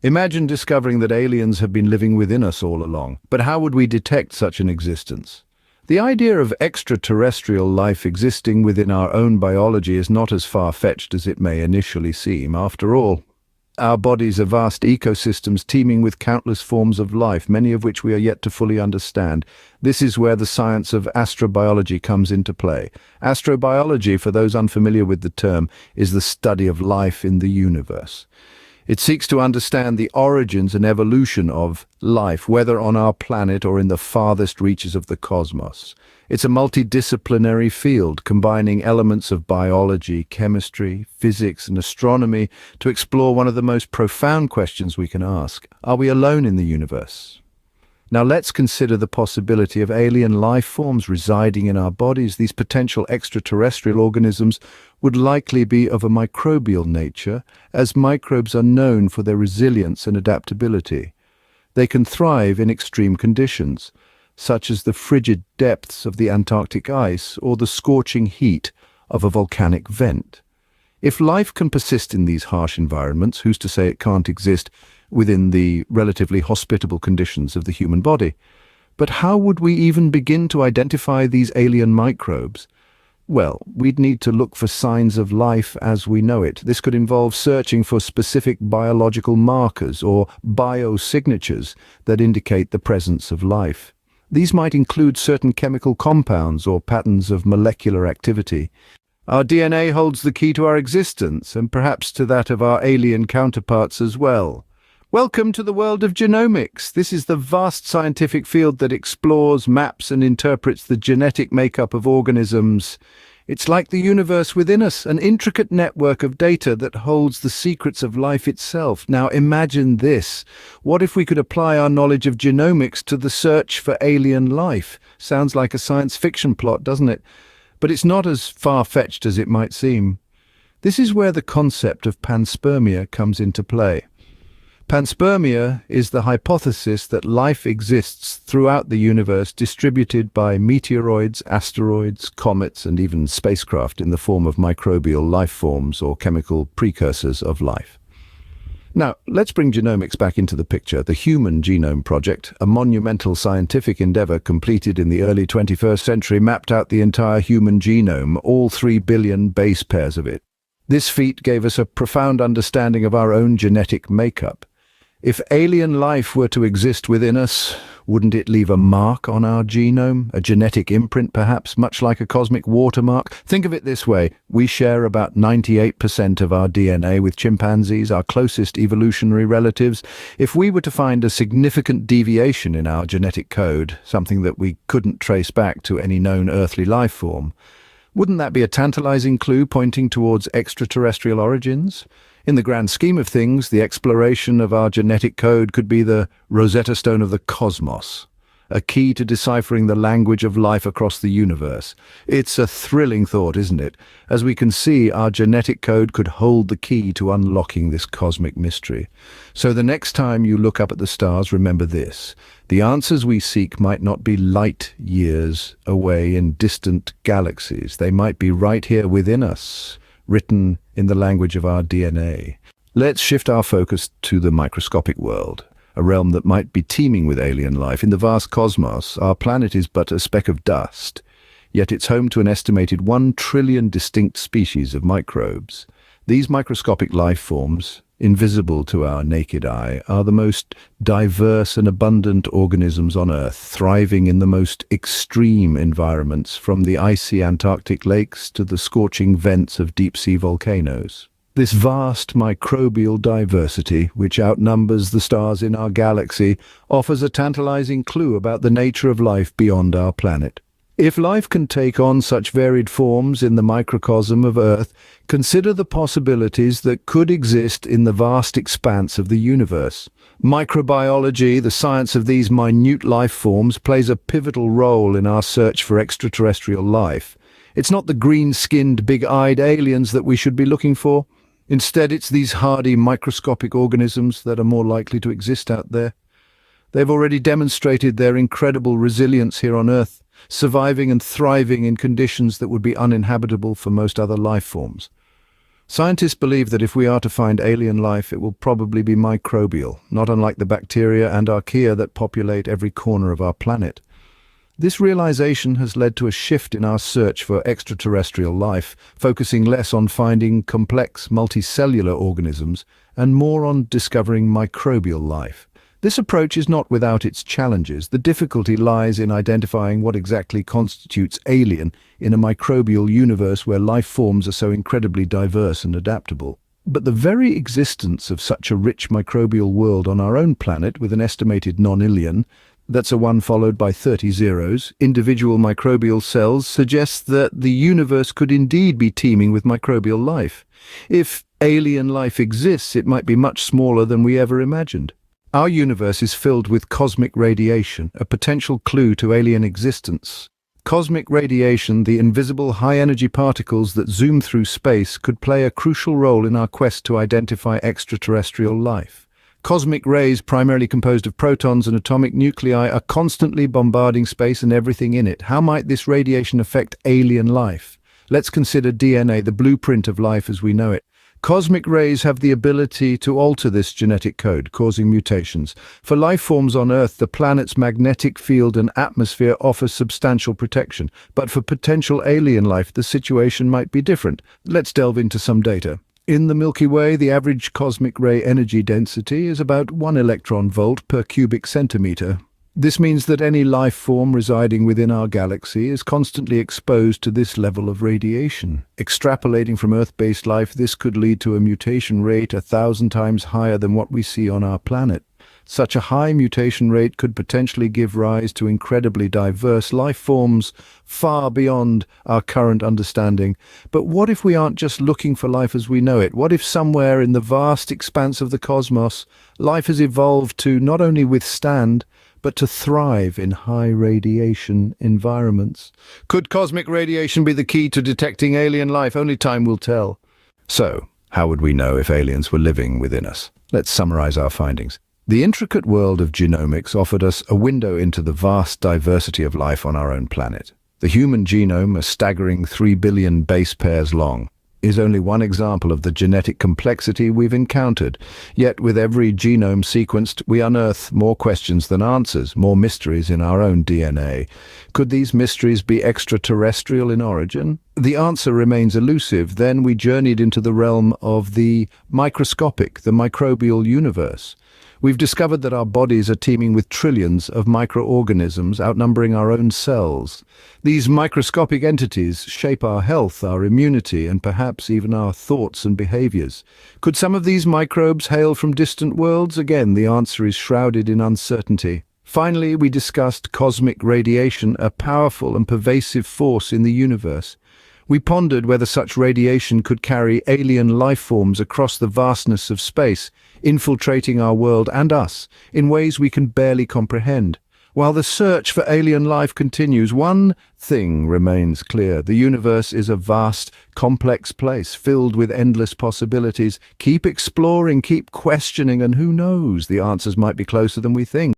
Imagine discovering that aliens have been living within us all along. But how would we detect such an existence? The idea of extraterrestrial life existing within our own biology is not as far-fetched as it may initially seem. After all, our bodies are vast ecosystems teeming with countless forms of life, many of which we are yet to fully understand. This is where the science of astrobiology comes into play. Astrobiology, for those unfamiliar with the term, is the study of life in the universe. It seeks to understand the origins and evolution of life, whether on our planet or in the farthest reaches of the cosmos. It's a multidisciplinary field, combining elements of biology, chemistry, physics, and astronomy to explore one of the most profound questions we can ask. Are we alone in the universe? Now let's consider the possibility of alien life forms residing in our bodies. These potential extraterrestrial organisms would likely be of a microbial nature, as microbes are known for their resilience and adaptability. They can thrive in extreme conditions, such as the frigid depths of the Antarctic ice or the scorching heat of a volcanic vent. If life can persist in these harsh environments, who's to say it can't exist within the relatively hospitable conditions of the human body? But how would we even begin to identify these alien microbes? Well, we'd need to look for signs of life as we know it. This could involve searching for specific biological markers or biosignatures that indicate the presence of life. These might include certain chemical compounds or patterns of molecular activity. Our DNA holds the key to our existence, and perhaps to that of our alien counterparts as well. Welcome to the world of genomics. This is the vast scientific field that explores, maps, and interprets the genetic makeup of organisms. It's like the universe within us, an intricate network of data that holds the secrets of life itself. Now imagine this. What if we could apply our knowledge of genomics to the search for alien life? Sounds like a science fiction plot, doesn't it? But it's not as far-fetched as it might seem. This is where the concept of panspermia comes into play. Panspermia is the hypothesis that life exists throughout the universe, distributed by meteoroids, asteroids, comets, and even spacecraft in the form of microbial life forms or chemical precursors of life. Now, let's bring genomics back into the picture. The Human Genome Project, a monumental scientific endeavor completed in the early 21st century, mapped out the entire human genome, all 3 billion base pairs of it. This feat gave us a profound understanding of our own genetic makeup. If alien life were to exist within us, wouldn't it leave a mark on our genome? A genetic imprint, perhaps, much like a cosmic watermark? Think of it this way. We share about 98% of our DNA with chimpanzees, our closest evolutionary relatives. If we were to find a significant deviation in our genetic code, something that we couldn't trace back to any known earthly life form, wouldn't that be a tantalizing clue pointing towards extraterrestrial origins? In the grand scheme of things, the exploration of our genetic code could be the Rosetta Stone of the cosmos, a key to deciphering the language of life across the universe. It's a thrilling thought, isn't it? As we can see, our genetic code could hold the key to unlocking this cosmic mystery. So the next time you look up at the stars, remember this. The answers we seek might not be light years away in distant galaxies. They might be right here within us, written in the language of our DNA. Let's shift our focus to the microscopic world, a realm that might be teeming with alien life. In the vast cosmos, our planet is but a speck of dust, yet it's home to an estimated 1 trillion distinct species of microbes. These microscopic life forms, invisible to our naked eye, are the most diverse and abundant organisms on Earth, thriving in the most extreme environments, from the icy Antarctic lakes to the scorching vents of deep-sea volcanoes. This vast microbial diversity, which outnumbers the stars in our galaxy, offers a tantalizing clue about the nature of life beyond our planet. If life can take on such varied forms in the microcosm of Earth, consider the possibilities that could exist in the vast expanse of the universe. Microbiology, the science of these minute life forms, plays a pivotal role in our search for extraterrestrial life. It's not the green-skinned, big-eyed aliens that we should be looking for. Instead, it's these hardy microscopic organisms that are more likely to exist out there. They've already demonstrated their incredible resilience here on Earth, surviving and thriving in conditions that would be uninhabitable for most other life forms. Scientists believe that if we are to find alien life, it will probably be microbial, not unlike the bacteria and archaea that populate every corner of our planet. This realization has led to a shift in our search for extraterrestrial life, focusing less on finding complex multicellular organisms and more on discovering microbial life. This approach is not without its challenges. The difficulty lies in identifying what exactly constitutes alien in a microbial universe where life forms are so incredibly diverse and adaptable. But the very existence of such a rich microbial world on our own planet, with an estimated nonillion, that's a 1 followed by 30 zeros, individual microbial cells, suggests that the universe could indeed be teeming with microbial life. If alien life exists, it might be much smaller than we ever imagined. Our universe is filled with cosmic radiation, a potential clue to alien existence. Cosmic radiation, the invisible high-energy particles that zoom through space, could play a crucial role in our quest to identify extraterrestrial life. Cosmic rays, primarily composed of protons and atomic nuclei, are constantly bombarding space and everything in it. How might this radiation affect alien life? Let's consider DNA, the blueprint of life as we know it. Cosmic rays have the ability to alter this genetic code, causing mutations. For life forms on Earth, the planet's magnetic field and atmosphere offer substantial protection. But for potential alien life, the situation might be different. Let's delve into some data. In the Milky Way, the average cosmic ray energy density is about 1 electron volt per cubic centimeter. This means that any life form residing within our galaxy is constantly exposed to this level of radiation. Extrapolating from Earth-based life, this could lead to a mutation rate 1,000 times higher than what we see on our planet. Such a high mutation rate could potentially give rise to incredibly diverse life forms far beyond our current understanding. But what if we aren't just looking for life as we know it? What if somewhere in the vast expanse of the cosmos, life has evolved to not only withstand, but to thrive in high radiation environments? Could cosmic radiation be the key to detecting alien life? Only time will tell. So, how would we know if aliens were living within us? Let's summarize our findings. The intricate world of genomics offered us a window into the vast diversity of life on our own planet. The human genome, a staggering 3 billion base pairs long, is only one example of the genetic complexity we've encountered. Yet with every genome sequenced, we unearth more questions than answers, more mysteries in our own DNA. Could these mysteries be extraterrestrial in origin? The answer remains elusive. Then we journeyed into the realm of the microscopic, the microbial universe. We've discovered that our bodies are teeming with trillions of microorganisms outnumbering our own cells. These microscopic entities shape our health, our immunity, and perhaps even our thoughts and behaviors. Could some of these microbes hail from distant worlds? Again, the answer is shrouded in uncertainty. Finally, we discussed cosmic radiation, a powerful and pervasive force in the universe. We pondered whether such radiation could carry alien life forms across the vastness of space, infiltrating our world and us in ways we can barely comprehend. While the search for alien life continues, one thing remains clear. The universe is a vast, complex place filled with endless possibilities. Keep exploring, keep questioning, and who knows, the answers might be closer than we think.